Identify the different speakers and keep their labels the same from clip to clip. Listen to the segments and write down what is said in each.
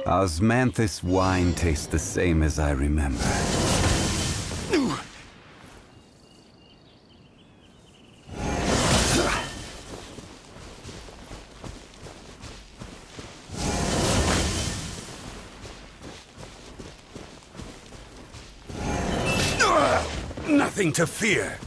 Speaker 1: Osmanthus wine tastes the same as I remember. Nothing to fear.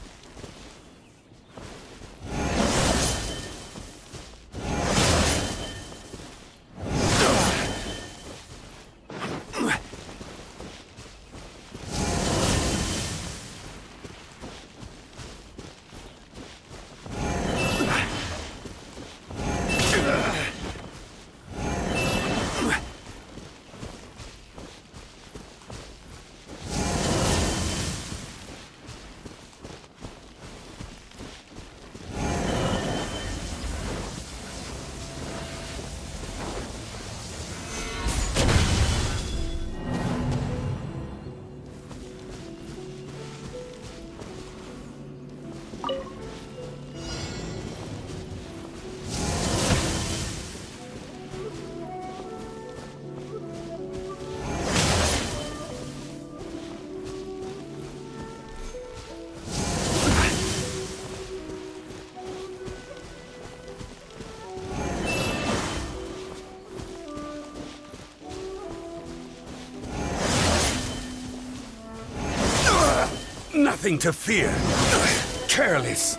Speaker 1: Nothing to fear. Careless.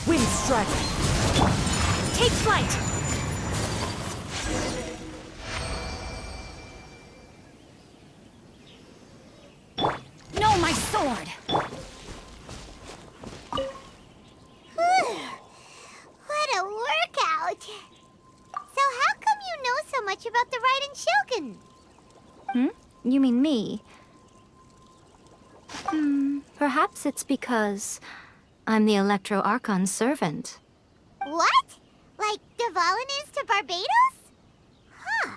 Speaker 2: Wind strike! Take flight! No, my sword!
Speaker 3: What a workout! So how come you know so much about the Raiden Shogun?
Speaker 4: You mean me? Perhaps it's because I'm the Electro Archon's servant.
Speaker 3: What? Like Dvalin is to Barbados? Huh.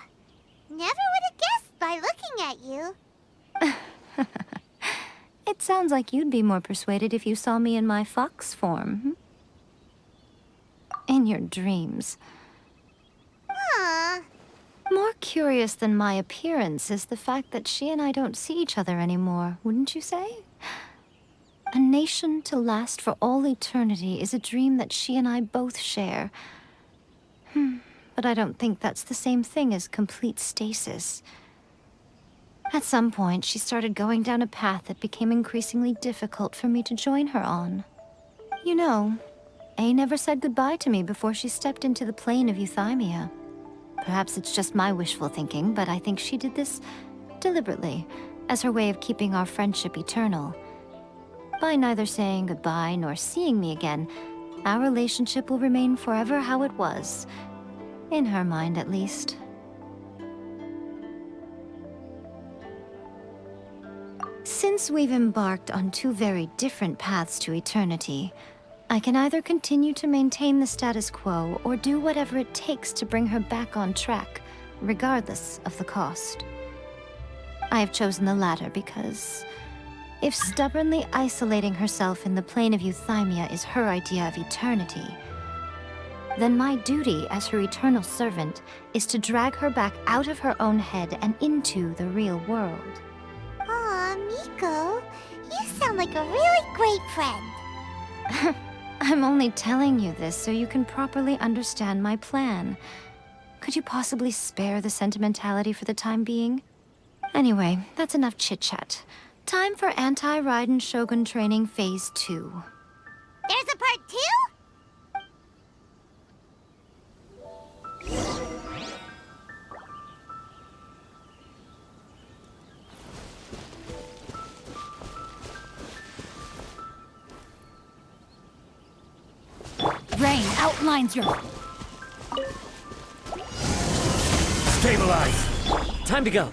Speaker 3: Never would have guessed by looking at you.
Speaker 4: It sounds like you'd be more persuaded if you saw me in my fox form. In your dreams.
Speaker 3: Aw.
Speaker 4: More curious than my appearance is the fact that she and I don't see each other anymore, wouldn't you say? A nation to last for all eternity is a dream that she and I both share. But I don't think that's the same thing as complete stasis. At some point, she started going down a path that became increasingly difficult for me to join her on. You know, A never said goodbye to me before she stepped into the plane of Euthymia. Perhaps it's just my wishful thinking, but I think she did this deliberately, as her way of keeping our friendship eternal. By neither saying goodbye nor seeing me again, our relationship will remain forever how it was. In her mind, at least. Since we've embarked on two very different paths to eternity, I can either continue to maintain the status quo or do whatever it takes to bring her back on track, regardless of the cost. I have chosen the latter because if stubbornly isolating herself in the plane of Euthymia is her idea of eternity, then my duty as her eternal servant is to drag her back out of her own head and into the real world.
Speaker 3: Aw, Miko, you sound like a really great friend.
Speaker 4: I'm only telling you this so you can properly understand my plan. Could you possibly spare the sentimentality for the time being? Anyway, that's enough chit-chat. Time for Anti-Raiden Shogun Training Phase 2.
Speaker 3: There's a part 2?
Speaker 2: Rain outlines your...
Speaker 1: Stabilize!
Speaker 5: Time to go.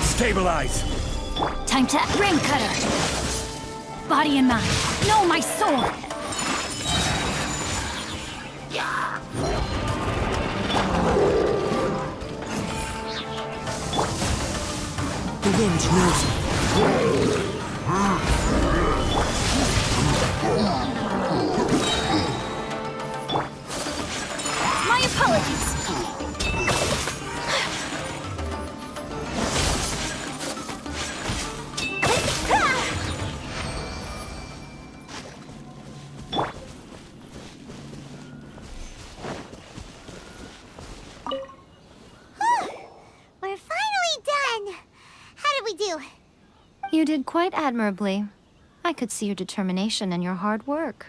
Speaker 5: Stabilize!
Speaker 2: Time to ring cutter. Body and mind. No, my sword.
Speaker 5: The wind knows me.
Speaker 2: My apologies.
Speaker 3: We're finally done. How did we do?
Speaker 4: You did quite admirably. I could see your determination and your hard work.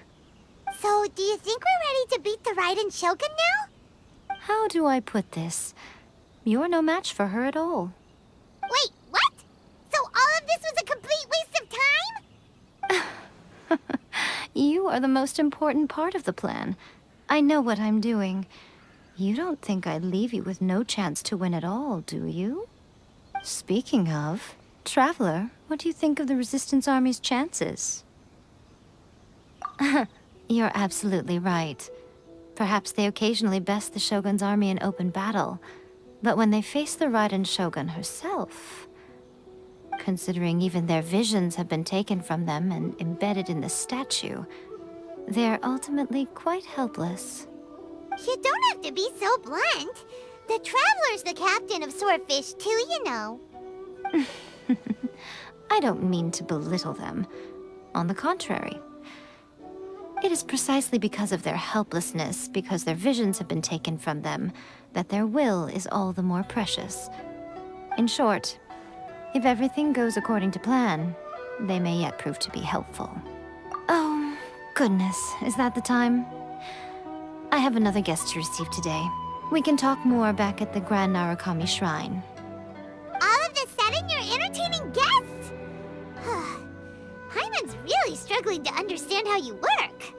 Speaker 3: So, do you think we're ready to beat the Raiden Shogun now?
Speaker 4: How do I put this? You're no match for her at all.
Speaker 3: Wait, what? So all of this was a complete waste of time?
Speaker 4: You are the most important part of the plan. I know what I'm doing. You don't think I'd leave you with no chance to win at all, do you? Speaking of, Traveler, what do you think of the Resistance Army's chances? You're absolutely right. Perhaps they occasionally best the Shogun's army in open battle, but when they face the Raiden Shogun herself, considering even their visions have been taken from them and embedded in the statue, they're ultimately quite helpless.
Speaker 3: You don't have to be so blunt. The Traveler's the captain of Swordfish too, you know.
Speaker 4: I don't mean to belittle them. On the contrary. It is precisely because of their helplessness, because their visions have been taken from them, that their will is all the more precious. In short, if everything goes according to plan, they may yet prove to be helpful. Oh, goodness, is that the time? I have another guest to receive today. We can talk more back at the Grand Narukami Shrine.
Speaker 3: All of this sudden, you're entertaining guests? Paimon's really struggling to understand how you work.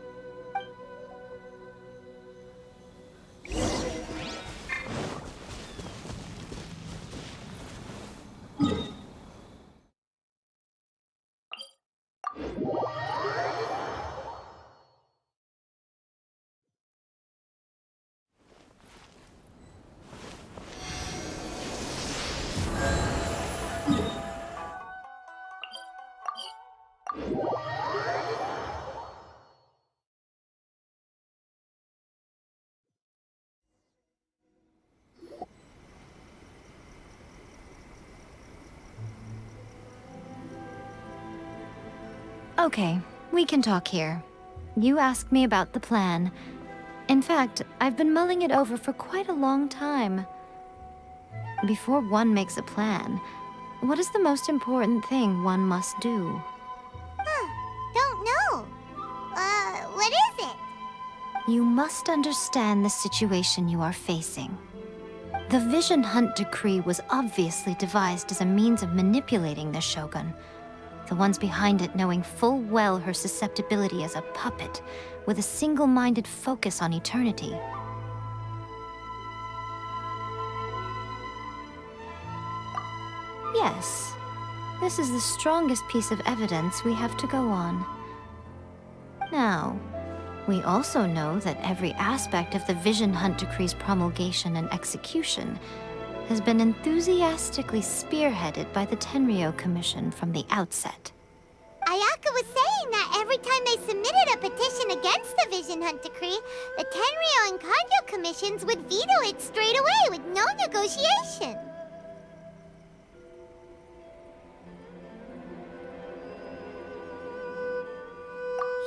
Speaker 4: Okay, we can talk here. You asked me about the plan. In fact, I've been mulling it over for quite a long time. Before one makes a plan, what is the most important thing one must do?
Speaker 3: Don't know. What is it?
Speaker 4: You must understand the situation you are facing. The Vision Hunt Decree was obviously devised as a means of manipulating the Shogun. The ones behind it knowing full well her susceptibility as a puppet, with a single-minded focus on eternity. Yes, this is the strongest piece of evidence we have to go on. Now, we also know that every aspect of the Vision Hunt Decree's promulgation and execution has been enthusiastically spearheaded by the Tenryou Commission from the outset.
Speaker 3: Ayaka was saying that every time they submitted a petition against the Vision Hunt Decree, the Tenryou and Kanjo commissions would veto it straight away with no negotiation.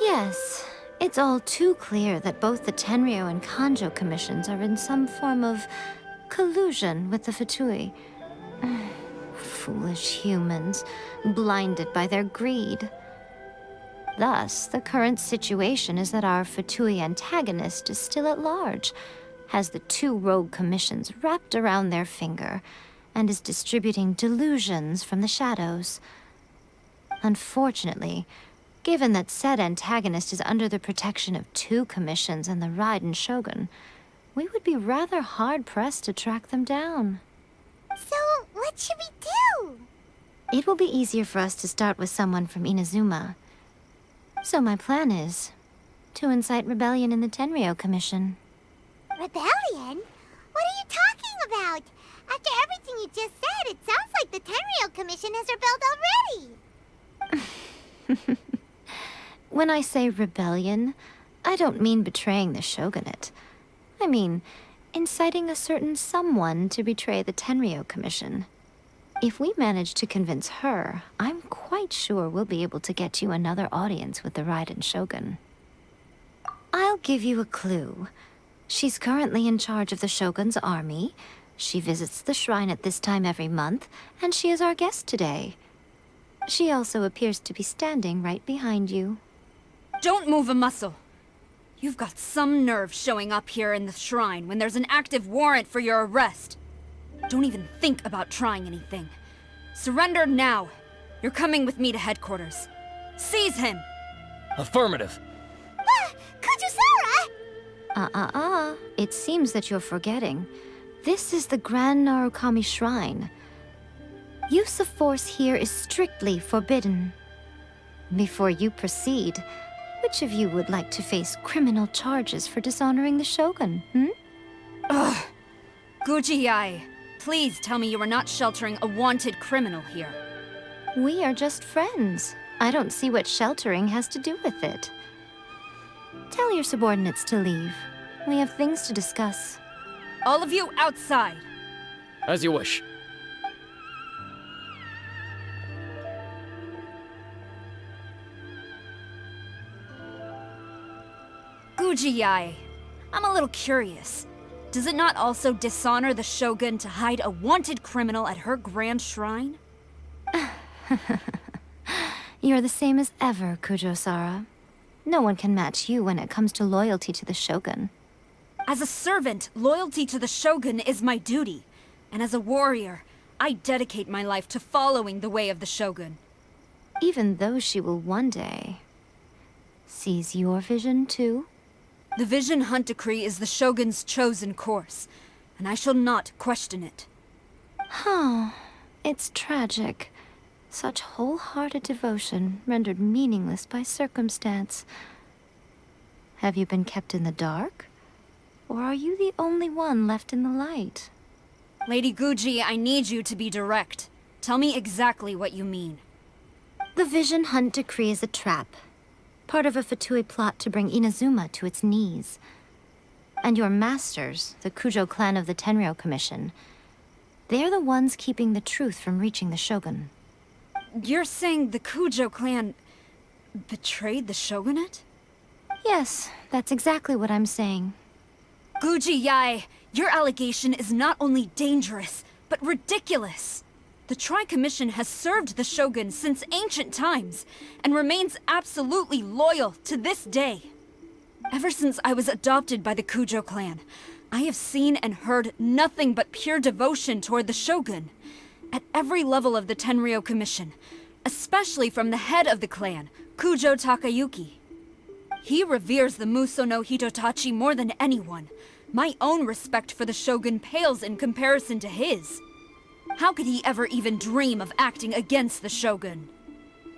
Speaker 4: Yes, it's all too clear that both the Tenryou and Kanjo commissions are in some form of collusion with the fatui. Foolish humans, blinded by their greed. Thus, the current situation is that our fatui antagonist is still at large, has the two rogue commissions wrapped around their finger, and is distributing delusions from the shadows. Unfortunately, given that said antagonist is under the protection of 2 commissions and the Raiden Shogun, we would be rather hard-pressed to track them down.
Speaker 3: So, what should we do?
Speaker 4: It will be easier for us to start with someone from Inazuma. So my plan is to incite rebellion in the Tenryou Commission.
Speaker 3: Rebellion? What are you talking about? After everything you just said, it sounds like the Tenryou Commission has rebelled already.
Speaker 4: When I say rebellion, I don't mean betraying the shogunate. I mean inciting a certain someone to betray the Tenryou Commission. If we manage to convince her, I'm quite sure we'll be able to get you another audience with the Raiden Shogun. I'll give you a clue. She's currently in charge of the Shogun's army. She visits the shrine at this time every month, and she is our guest today. She also appears to be standing right behind you.
Speaker 2: Don't move a muscle. You've got some nerve showing up here in the shrine when there's an active warrant for your arrest. Don't even think about trying anything. Surrender now. You're coming with me to headquarters. Seize him!
Speaker 5: Affirmative.
Speaker 3: Kujusara!
Speaker 4: It seems that you're forgetting. This is the Grand Narukami Shrine. Use of force here is strictly forbidden. Before you proceed, which of you would like to face criminal charges for dishonoring the Shogun,
Speaker 2: Ugh! Guji-ai, please tell me you are not sheltering a wanted criminal here.
Speaker 4: We are just friends. I don't see what sheltering has to do with it. Tell your subordinates to leave. We have things to discuss.
Speaker 2: All of you outside!
Speaker 5: As you wish.
Speaker 2: Guji-ai, I'm a little curious. Does it not also dishonor the Shogun to hide a wanted criminal at her grand shrine?
Speaker 4: You're the same as ever, Kujo-sara. No one can match you when it comes to loyalty to the Shogun.
Speaker 2: As a servant, loyalty to the Shogun is my duty. And as a warrior, I dedicate my life to following the way of the Shogun.
Speaker 4: Even though she will one day seize your vision too?
Speaker 2: The Vision Hunt Decree is the Shogun's chosen course, and I shall not question it.
Speaker 4: It's tragic. Such wholehearted devotion rendered meaningless by circumstance. Have you been kept in the dark? Or are you the only one left in the light?
Speaker 2: Lady Guji, I need you to be direct. Tell me exactly what you mean.
Speaker 4: The Vision Hunt Decree is a trap. Part of a fatui plot to bring Inazuma to its knees. And your masters, the Kujo clan of the Tenryou Commission, they're the ones keeping the truth from reaching the Shogun.
Speaker 2: You're saying the Kujo clan betrayed the shogunate?
Speaker 4: Yes, that's exactly what I'm saying.
Speaker 2: Guji-ai, your allegation is not only dangerous, but ridiculous. The Tri-Commission has served the Shogun since ancient times, and remains absolutely loyal to this day. Ever since I was adopted by the Kujo clan, I have seen and heard nothing but pure devotion toward the Shogun. At every level of the Tenryou Commission, especially from the head of the clan, Kujo Takayuki. He reveres the Muso no Hitotachi more than anyone. My own respect for the Shogun pales in comparison to his. How could he ever even dream of acting against the Shogun?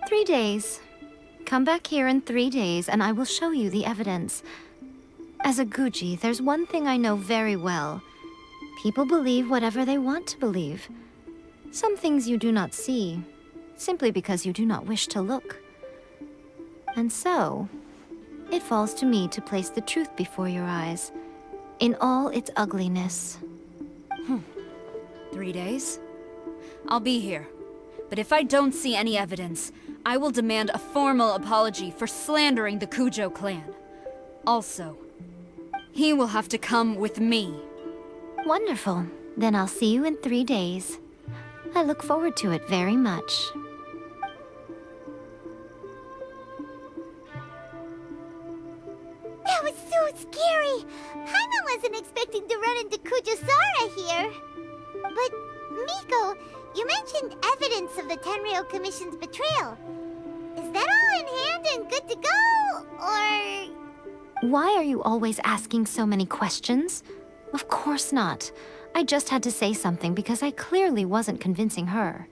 Speaker 4: 3 days. Come back here in 3 days and I will show you the evidence. As a Guji, there's one thing I know very well. People believe whatever they want to believe. Some things you do not see, simply because you do not wish to look. And so, it falls to me to place the truth before your eyes, in all its ugliness.
Speaker 2: 3 days? I'll be here. But if I don't see any evidence, I will demand a formal apology for slandering the Kujo clan. Also, he will have to come with me.
Speaker 4: Wonderful. Then I'll see you in 3 days. I look forward to it very much.
Speaker 3: That was so scary! Paimon wasn't expecting to run into Kujusara here. But Miko, you mentioned evidence of the Tenryou Commission's betrayal. Is that all in hand and good to go, or...?
Speaker 4: Why are you always asking so many questions? Of course not. I just had to say something because I clearly wasn't convincing her.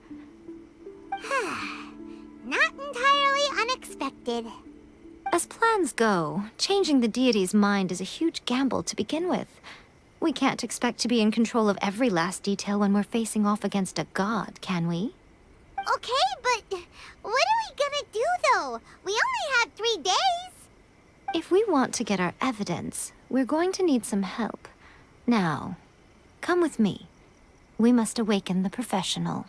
Speaker 3: Not entirely unexpected.
Speaker 4: As plans go, changing the deity's mind is a huge gamble to begin with. We can't expect to be in control of every last detail when we're facing off against a god, can we?
Speaker 3: Okay, but what are we gonna do, though? We only have 3 days.
Speaker 4: If we want to get our evidence, we're going to need some help. Now, come with me. We must awaken the professional.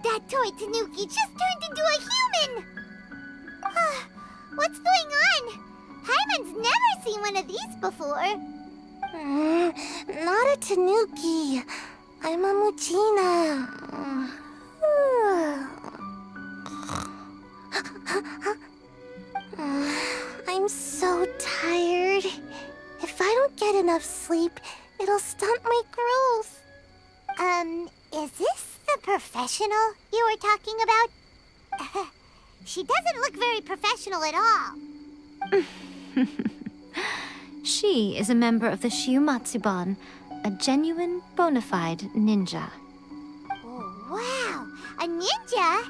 Speaker 3: That toy Tanuki just turned into a human! What's going on? Paimon's never seen one of these before. Not a Tanuki. I'm a Muchina. I'm so tired. If I don't get enough sleep, it'll stunt my growth. Is this the professional you were talking about? She doesn't look very professional at all.
Speaker 4: She is a member of the Shiumatsuban, a genuine, bona fide ninja.
Speaker 3: Oh, wow! A ninja?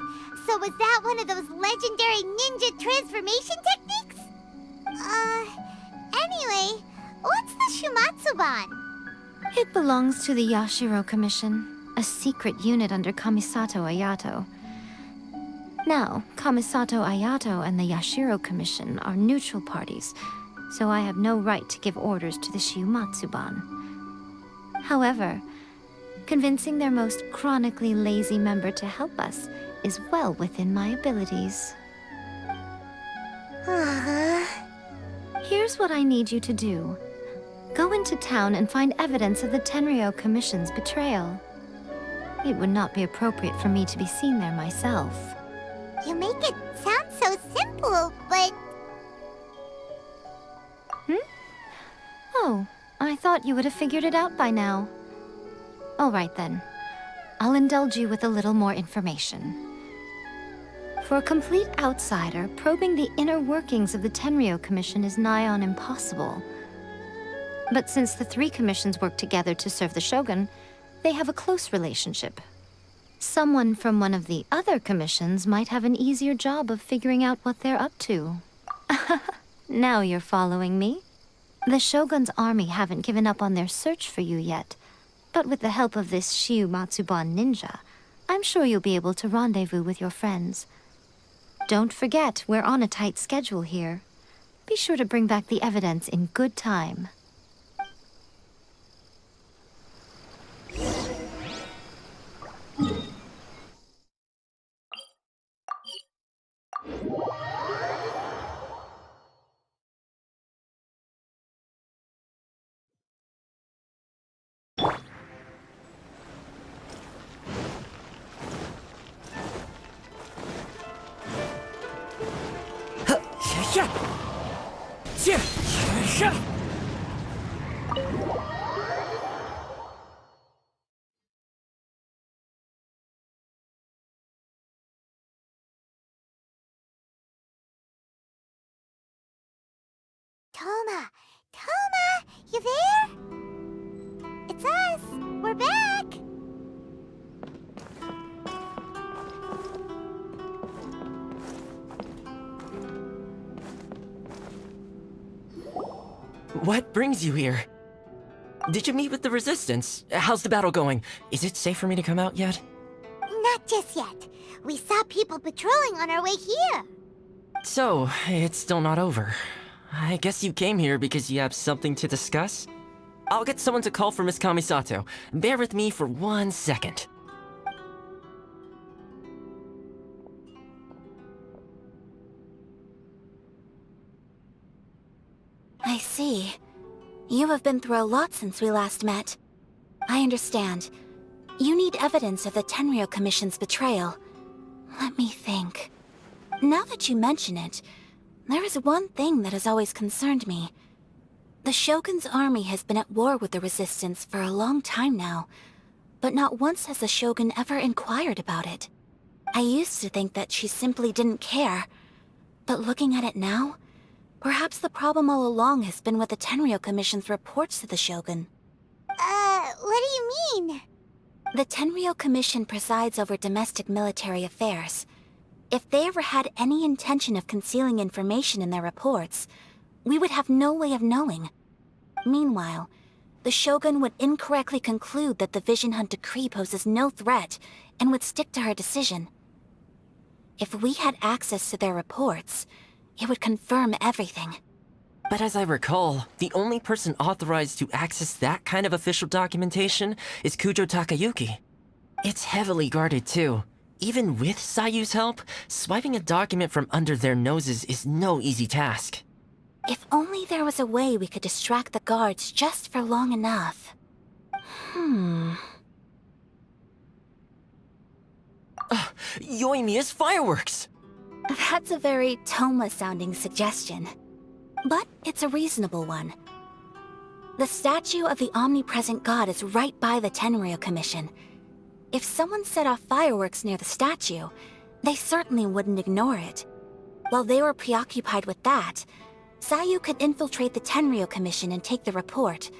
Speaker 3: So was that one of those legendary ninja transformation techniques? Anyway, what's the Shumatsuban?
Speaker 4: It belongs to the Yashiro Commission, a secret unit under Kamisato Ayato. Now, Kamisato Ayato and the Yashiro Commission are neutral parties, so I have no right to give orders to the Shiumatsuban. However, convincing their most chronically lazy member to help us is well within my abilities. Here's what I need you to do. Go into town and find evidence of the Tenryou Commission's betrayal. It would not be appropriate for me to be seen there myself.
Speaker 3: You make it sound so simple, but...
Speaker 4: Oh, I thought you would have figured it out by now. All right then. I'll indulge you with a little more information. For a complete outsider, probing the inner workings of the Tenryou Commission is nigh on impossible. But since the 3 commissions work together to serve the Shogun, they have a close relationship. Someone from one of the other commissions might have an easier job of figuring out what they're up to. Now you're following me? The Shogun's army haven't given up on their search for you yet, but with the help of this Shiumatsuban ninja, I'm sure you'll be able to rendezvous with your friends. Don't forget, we're on a tight schedule here. Be sure to bring back the evidence in good time.
Speaker 3: Toma, you there? It's us. We're back.
Speaker 6: What brings you here?
Speaker 5: Did you meet with the Resistance? How's the battle going? Is it safe for me to come out yet?
Speaker 3: Not just yet. We saw people patrolling on our way here.
Speaker 5: So, it's still not over. I guess you came here because you have something to discuss? I'll get someone to call for Miss Kamisato. Bear with me for 1 second.
Speaker 6: I see. You have been through a lot since we last met. I understand. You need evidence of the Tenryou Commission's betrayal. Let me think. Now that you mention it, there is one thing that has always concerned me. The Shogun's army has been at war with the Resistance for a long time now, but not once has the Shogun ever inquired about it. I used to think that she simply didn't care, but looking at it now, perhaps the problem all along has been with the Tenryou Commission's reports to the Shogun.
Speaker 3: What do you mean?
Speaker 6: The Tenryou Commission presides over domestic military affairs. If they ever had any intention of concealing information in their reports, we would have no way of knowing. Meanwhile, the Shogun would incorrectly conclude that the Vision Hunt decree poses no threat and would stick to her decision. If we had access to their reports, it would confirm everything.
Speaker 5: But as I recall, the only person authorized to access that kind of official documentation is Kujo Takayuki. It's heavily guarded too. Even with Sayu's help, swiping a document from under their noses is no easy task.
Speaker 6: If only there was a way we could distract the guards just for long enough.
Speaker 5: Yoimiya's fireworks!
Speaker 6: That's a very Toma-sounding suggestion. But it's a reasonable one. The statue of the omnipresent god is right by the Tenryou Commission. If someone set off fireworks near the statue, they certainly wouldn't ignore it. While they were preoccupied with that, Sayu could infiltrate the Tenryou Commission and take the report,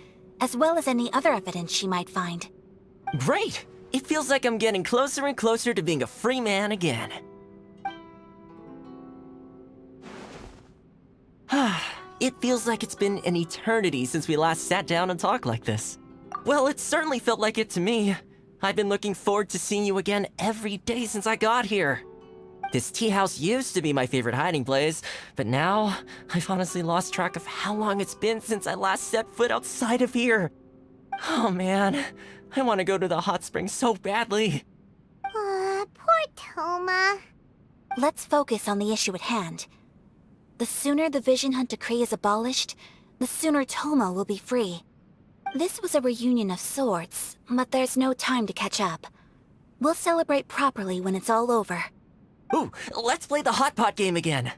Speaker 6: as well as any other evidence she might find.
Speaker 5: Great! It feels like I'm getting closer and closer to being a free man again. It feels like it's been an eternity since we last sat down and talked like this. Well, it certainly felt like it to me. I've been looking forward to seeing you again every day since I got here. This tea house used to be my favorite hiding place, but now I've honestly lost track of how long it's been since I last set foot outside of here. Oh man, I want to go to the hot springs so badly.
Speaker 3: Poor Toma.
Speaker 6: Let's focus on the issue at hand. The sooner the Vision Hunt decree is abolished, the sooner Toma will be free. This was a reunion of sorts, but there's no time to catch up. We'll celebrate properly when it's all over.
Speaker 5: Ooh, let's play the hot pot game again.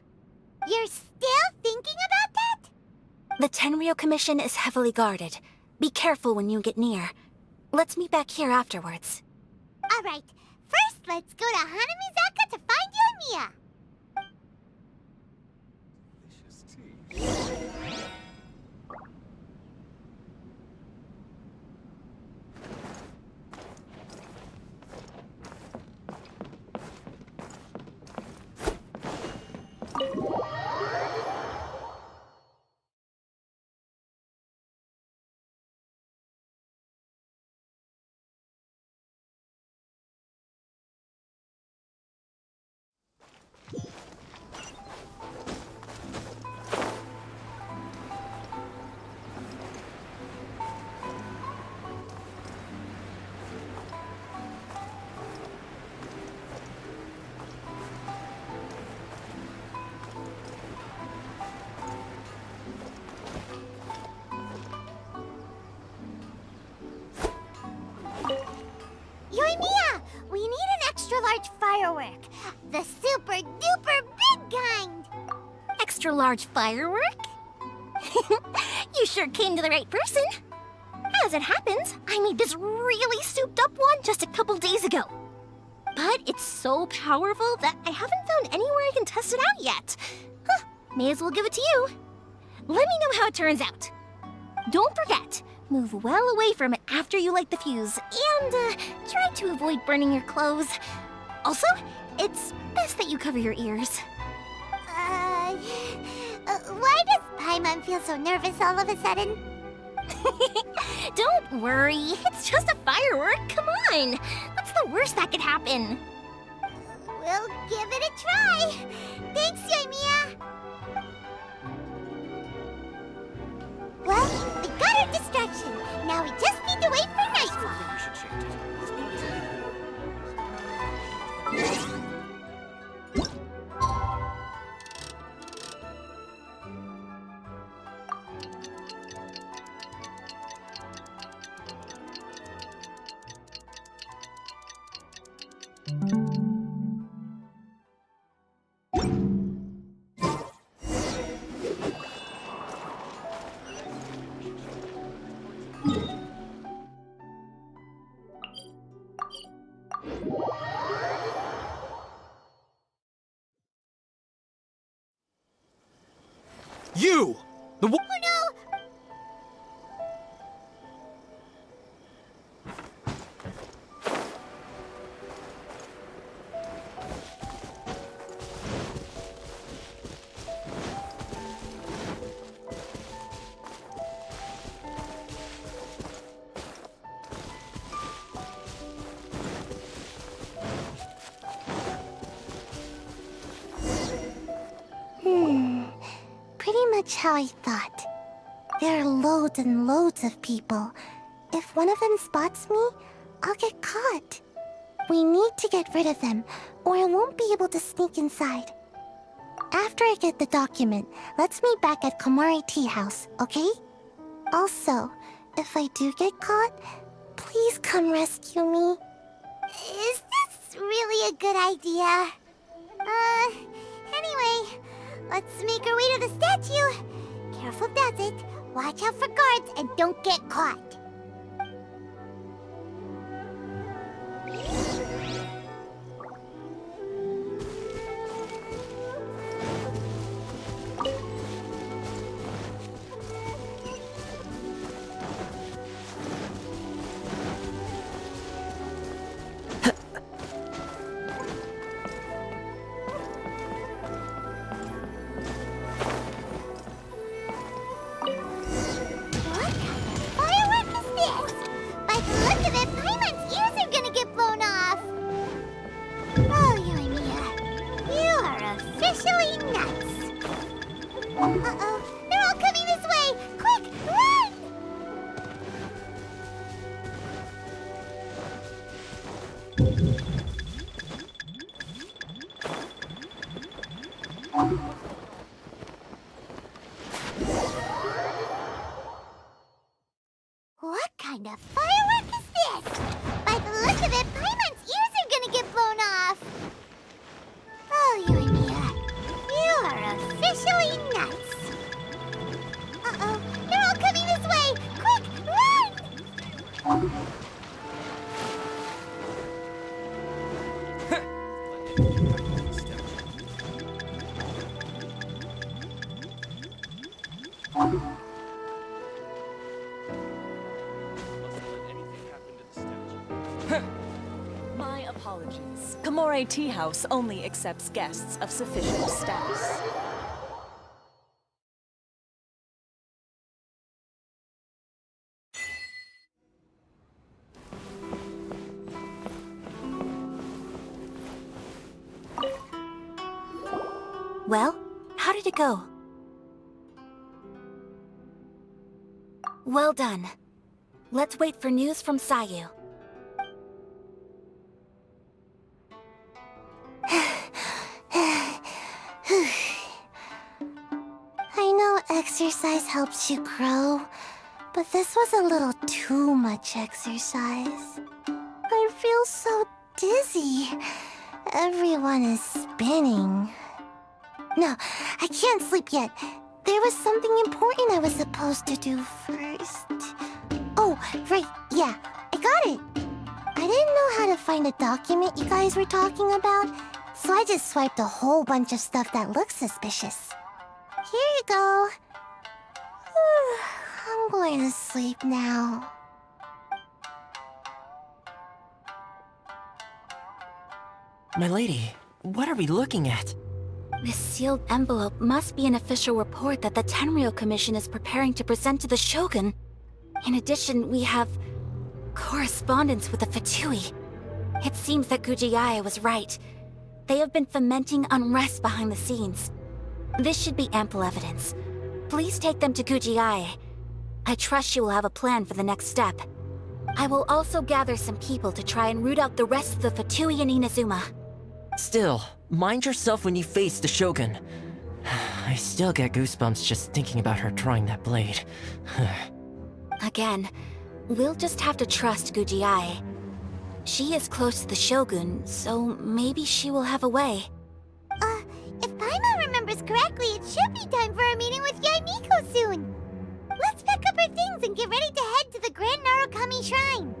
Speaker 3: You're still thinking about that?
Speaker 6: The Tenryou Commission is heavily guarded. Be careful when you get near. Let's meet back here afterwards.
Speaker 3: Alright, first let's go to Hanamizaka to find Yoimiya. Yoimiya, we need an extra-large firework. The super-duper big kind.
Speaker 6: Extra-large firework?
Speaker 3: You sure came to the right person. As it happens, I made this really souped-up one just a couple days ago. But it's so powerful that I haven't found anywhere I can test it out yet. Huh, may as well give it to you. Let me know how it turns out. Don't forget, move well away from it after you light the fuse, and try to avoid burning your clothes. Also, it's best that you cover your ears. Why does Paimon feel so nervous all of a sudden? Don't worry, it's just a firework. Come on. What's the worst that could happen? We'll give it a try. Thanks, Yoimiya. Well, we got our distraction. Now we just need to wait for nightfall.
Speaker 7: You! The wo-
Speaker 3: Oh no! Pretty much how I thought. There are loads and loads of people. If one of them spots me, I'll get caught. We need to get rid of them, or I won't be able to sneak inside. After I get the document, let's meet back at Komari Tea House, okay? Also, if I do get caught, please come rescue me. Is this really a good idea? Anyway, let's make our way to the statue. Careful does it. Watch out for guards and don't get caught. What kind of firework is this? By the look of it, Paimon's ears are gonna get blown off. Oh, Yoimiya, you are officially nuts. Uh-oh, they're all coming this way! Quick, run!
Speaker 8: My apologies. Komore Tea House only accepts guests of sufficient status.
Speaker 6: Well, how did it go? Well done. Let's wait for news from Sayu.
Speaker 3: I know exercise helps you grow, but this was a little too much exercise. I feel so dizzy. Everyone is spinning. No, I can't sleep yet. There was something important I was supposed to do first. Oh, right, yeah, I got it. I didn't know how to find a document you guys were talking about, so I just swiped a whole bunch of stuff that looks suspicious. Here you go. I'm going to sleep now.
Speaker 5: My lady, what are we looking at?
Speaker 6: This sealed envelope must be an official report that the Tenryou Commission is preparing to present to the Shogun. In addition, we have correspondence with the Fatui. It seems that Gujiae was right. They have been fomenting unrest behind the scenes. This should be ample evidence. Please take them to Gujiae. I trust she will have a plan for the next step. I will also gather some people to try and root out the rest of the Fatui in Inazuma.
Speaker 5: Still, mind yourself when you face the Shogun. I still get goosebumps just thinking about her drawing that blade.
Speaker 6: Again, we'll just have to trust Gujiae. She is close to the Shogun, so maybe she will have a way.
Speaker 3: If Paimon remembers correctly, it should be time for a meeting with Yae Miko soon. Let's pack up our things and get ready to head to the Grand Narukami Shrine.